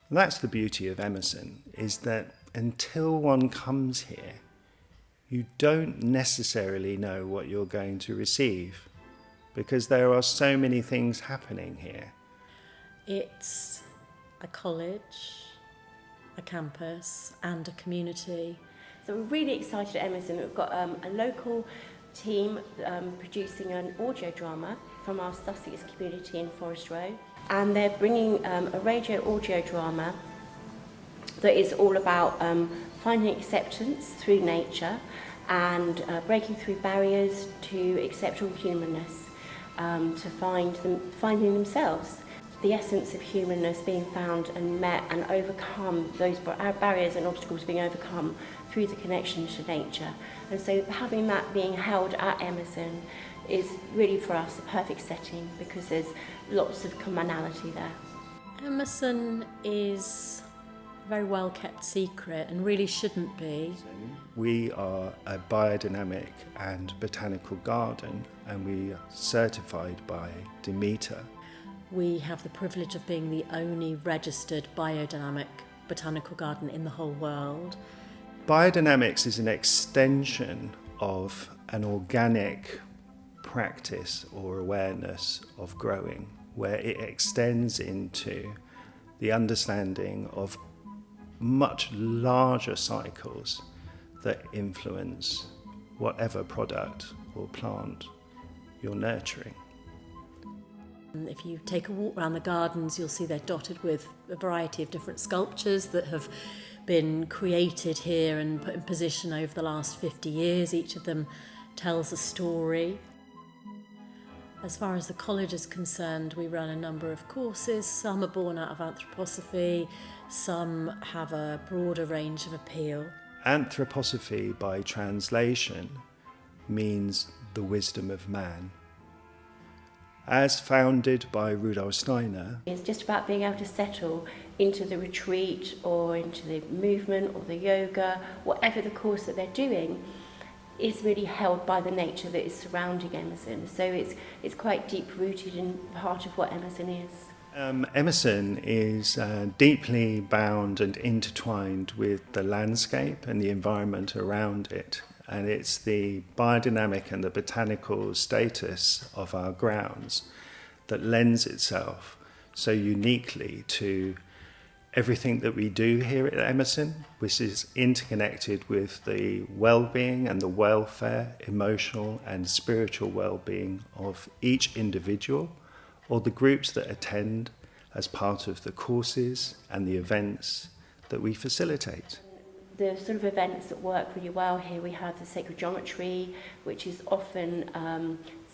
And that's the beauty of Emerson, is that until one comes here, you don't necessarily know what you're going to receive, because there are so many things happening here. It's a college, a campus and a community. So we're really excited at Emerson. We've got a local team producing an audio drama from our Sussex community in Forest Row, and they're bringing a radio audio drama that is all about finding acceptance through nature and breaking through barriers to accept all humanness, to finding themselves. The essence of humanness being found and met and overcome, those barriers and obstacles being overcome through the connection to nature. And so having that being held at Emerson is really for us a perfect setting, because there's lots of commonality there. Emerson is a very well kept secret and really shouldn't be. We are a biodynamic and botanical garden, and we are certified by Demeter. We have the privilege of being the only registered biodynamic botanical garden in the whole world. Biodynamics is an extension of an organic practice or awareness of growing, where it extends into the understanding of much larger cycles that influence whatever product or plant you're nurturing. If you take a walk around the gardens, you'll see they're dotted with a variety of different sculptures that have been created here and put in position over the last 50 years. Each of them tells a story. As far as the college is concerned, we run a number of courses. Some are born out of anthroposophy, some have a broader range of appeal. Anthroposophy, by translation, means the wisdom of man. As founded by Rudolf Steiner, It's just about being able to settle into the retreat or into the movement or the yoga, whatever the course that they're doing, is really held by the nature that is surrounding Emerson. So it's quite deep-rooted in part of what Emerson is. Emerson is deeply bound and intertwined with the landscape and the environment around it. And it's the biodynamic and the botanical status of our grounds that lends itself so uniquely to everything that we do here at Emerson, which is interconnected with the well-being and the welfare, emotional and spiritual well-being of each individual or the groups that attend as part of the courses and the events that we facilitate. The sort of events that work really well here, we have the sacred geometry, which is often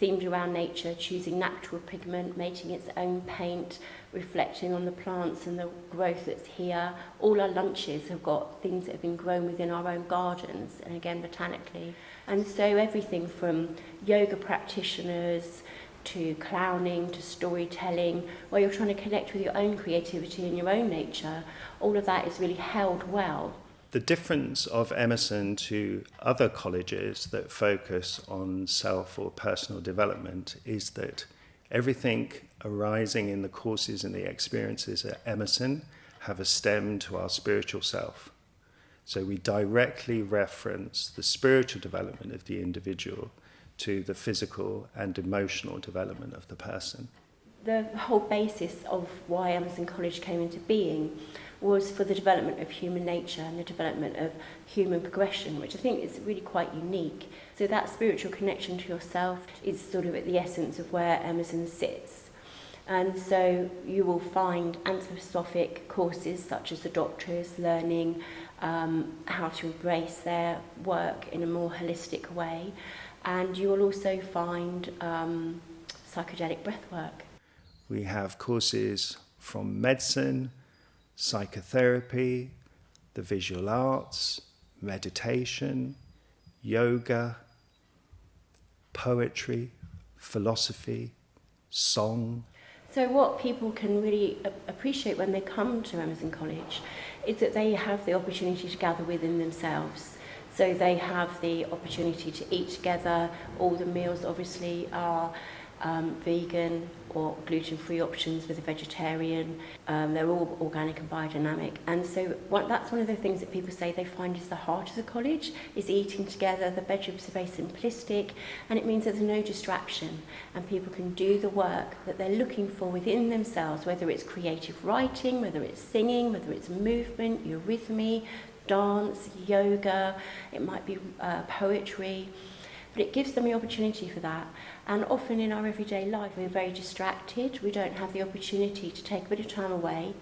themed around nature, choosing natural pigment, making its own paint, reflecting on the plants and the growth that's here. All our lunches have got things that have been grown within our own gardens, and again botanically. And so everything from yoga practitioners to clowning to storytelling, where you're trying to connect with your own creativity and your own nature, all of that is really held well. The difference of Emerson to other colleges that focus on self or personal development is that everything arising in the courses and the experiences at Emerson have a stem to our spiritual self. So we directly reference the spiritual development of the individual to the physical and emotional development of the person. The whole basis of why Emerson College came into being was for the development of human nature and the development of human progression, which I think is really quite unique. So that spiritual connection to yourself is sort of at the essence of where Emerson sits. And so you will find anthroposophic courses such as the doctors learning how to embrace their work in a more holistic way. And you will also find psychedelic breathwork. We have courses from medicine, psychotherapy, the visual arts, meditation, yoga, poetry, philosophy, song. So what people can really appreciate when they come to Emerson College is that they have the opportunity to gather within themselves. So they have the opportunity to eat together. All the meals obviously are vegan or gluten-free options with a vegetarian. They're all organic and biodynamic. And so that's one of the things that people say they find is the heart of the college, is eating together. The bedrooms are very simplistic, and it means there's no distraction, and people can do the work that they're looking for within themselves, whether it's creative writing, whether it's singing, whether it's movement, eurythmy, dance, yoga, it might be poetry. But it gives them the opportunity for that. And often in our everyday life, we're very distracted. We don't have the opportunity to take a bit of time away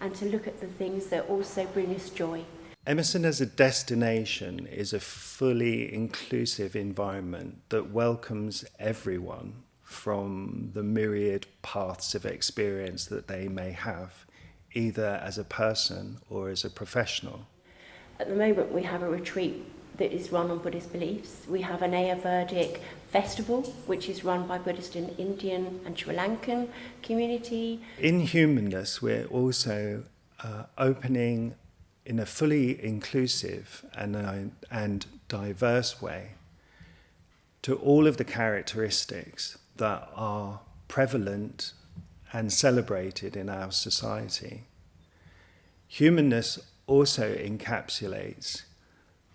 and to look at the things that also bring us joy. Emerson as a destination is a fully inclusive environment that welcomes everyone from the myriad paths of experience that they may have, either as a person or as a professional. At the moment, we have a retreat that is run on Buddhist beliefs. We have an Ayurvedic festival, which is run by Buddhist and Indian and Sri Lankan community. In humanness, we're also opening in a fully inclusive and diverse way to all of the characteristics that are prevalent and celebrated in our society. Humanness also encapsulates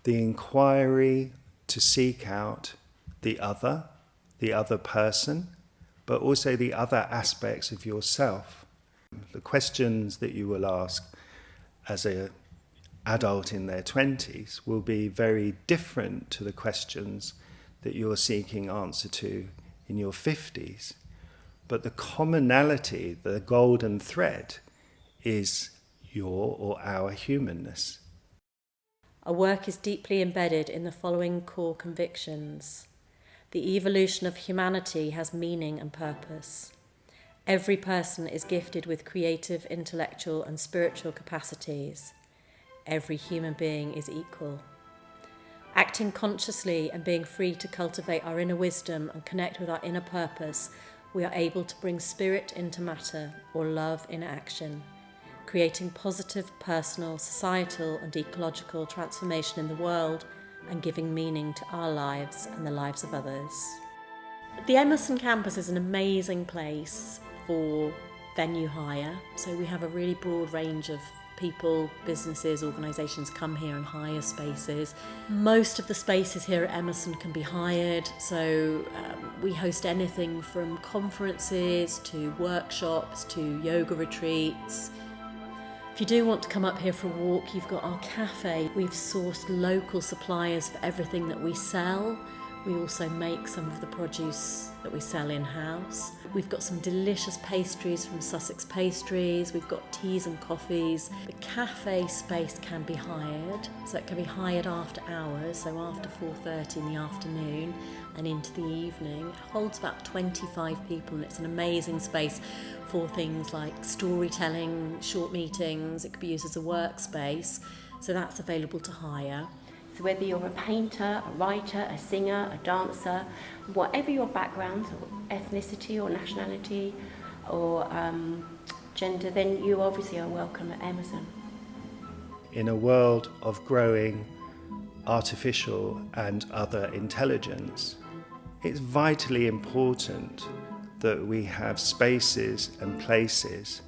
the inquiry to seek out the other person, but also the other aspects of yourself. The questions that you will ask as an adult in their 20s will be very different to the questions that you're seeking answer to in your 50s. But the commonality, the golden thread, is your or our humanness. Our work is deeply embedded in the following core convictions. The evolution of humanity has meaning and purpose. Every person is gifted with creative, intellectual and spiritual capacities. Every human being is equal. Acting consciously and being free to cultivate our inner wisdom and connect with our inner purpose, we are able to bring spirit into matter or love in action, creating positive personal, societal and ecological transformation in the world and giving meaning to our lives and the lives of others. The Emerson campus is an amazing place for venue hire. So we have a really broad range of people, businesses, organisations come here and hire spaces. Most of the spaces here at Emerson can be hired, so we host anything from conferences to workshops to yoga retreats. If you do want to come up here for a walk, you've got our cafe. We've sourced local suppliers for everything that we sell. We also make some of the produce that we sell in-house. We've got some delicious pastries from Sussex Pastries. We've got teas and coffees. The cafe space can be hired, so it can be hired after hours, so after 4:30 in the afternoon and into the evening. It holds about 25 people and it's an amazing space for things like storytelling, short meetings. It could be used as a workspace, so that's available to hire. So whether you're a painter, a writer, a singer, a dancer, whatever your background, or ethnicity or nationality or gender, then you obviously are welcome at Emerson. In a world of growing artificial and other intelligence, it's vitally important that we have spaces and places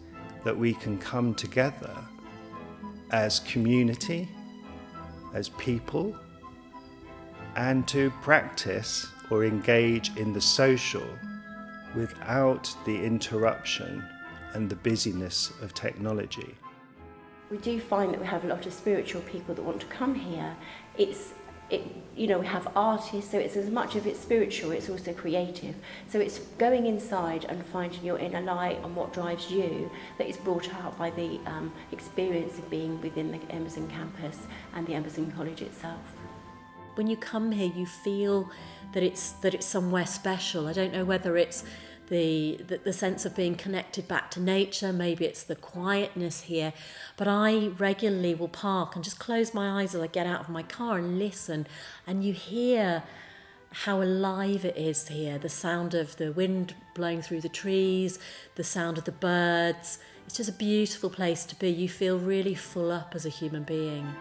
that we can come together as community, as people, and to practice or engage in the social without the interruption and the busyness of technology. We do find that we have a lot of spiritual people that want to come here. We have artists, so it's as much of it's spiritual, it's also creative. So it's going inside and finding your inner light and what drives you that is brought out by the experience of being within the Emerson campus and the Emerson College itself. When you come here, you feel that it's somewhere special. I don't know whether it's the sense of being connected back to nature, maybe it's the quietness here, but I regularly will park and just close my eyes as I get out of my car and listen, and you hear how alive it is here, the sound of the wind blowing through the trees, the sound of the birds. It's just a beautiful place to be. You feel really full up as a human being.